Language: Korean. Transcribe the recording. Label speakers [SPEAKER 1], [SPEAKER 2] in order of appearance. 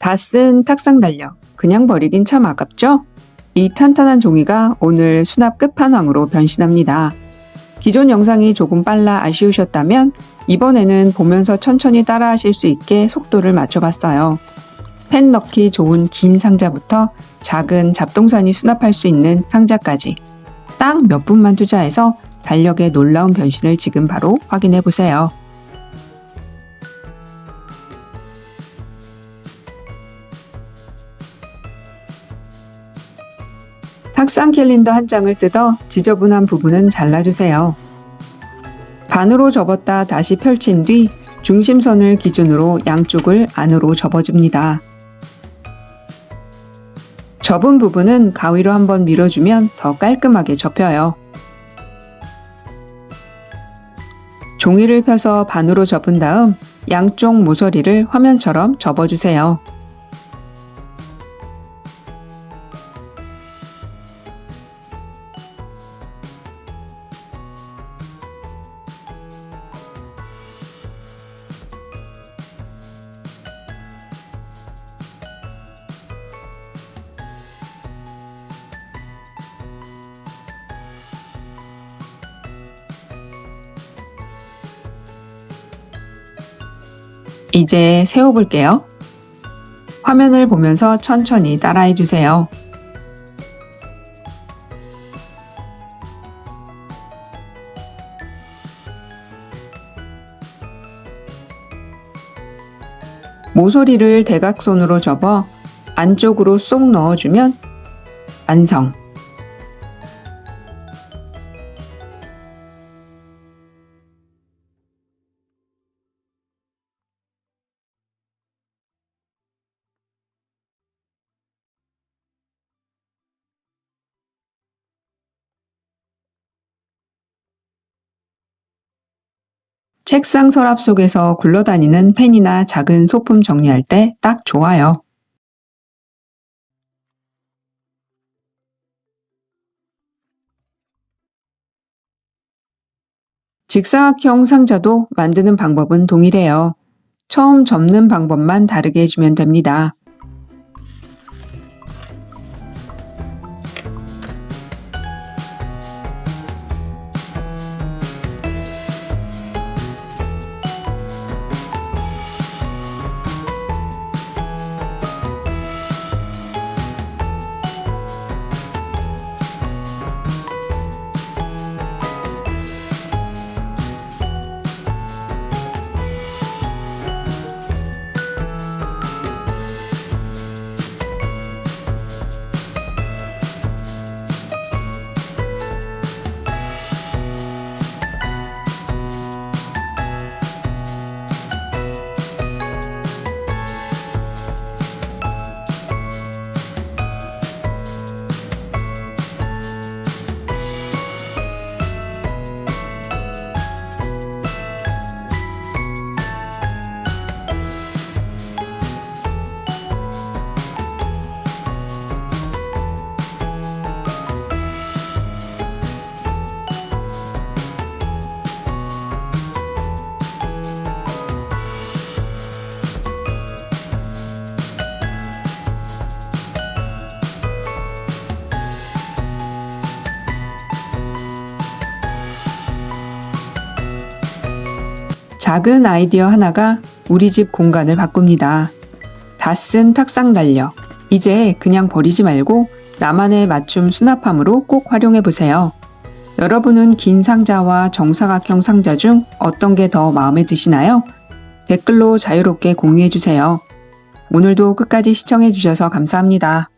[SPEAKER 1] 다 쓴 탁상 달력. 그냥 버리긴 참 아깝죠? 이 탄탄한 종이가 오늘 수납 끝판왕으로 변신합니다. 기존 영상이 조금 빨라 아쉬우셨다면 이번에는 보면서 천천히 따라하실 수 있게 속도를 맞춰봤어요. 펜 넣기 좋은 긴 상자부터 작은 잡동사니 수납할 수 있는 상자까지 딱 몇 분만 투자해서 달력의 놀라운 변신을 지금 바로 확인해보세요. 탁상 캘린더 한 장을 뜯어 지저분한 부분은 잘라주세요. 반으로 접었다 다시 펼친 뒤 중심선을 기준으로 양쪽을 안으로 접어줍니다. 접은 부분은 가위로 한번 밀어주면 더 깔끔하게 접혀요. 종이를 펴서 반으로 접은 다음 양쪽 모서리를 화면처럼 접어주세요. 이제 세워볼게요. 화면을 보면서 천천히 따라해주세요. 모서리를 대각선으로 접어 안쪽으로 쏙 넣어주면 완성! 책상 서랍 속에서 굴러다니는 펜이나 작은 소품 정리할 때 딱 좋아요. 직사각형 상자도 만드는 방법은 동일해요. 처음 접는 방법만 다르게 해주면 됩니다. 작은 아이디어 하나가 우리 집 공간을 바꿉니다. 다 쓴 탁상 달력. 이제 그냥 버리지 말고 나만의 맞춤 수납함으로 꼭 활용해보세요. 여러분은 긴 상자와 정사각형 상자 중 어떤 게 더 마음에 드시나요? 댓글로 자유롭게 공유해주세요. 오늘도 끝까지 시청해주셔서 감사합니다.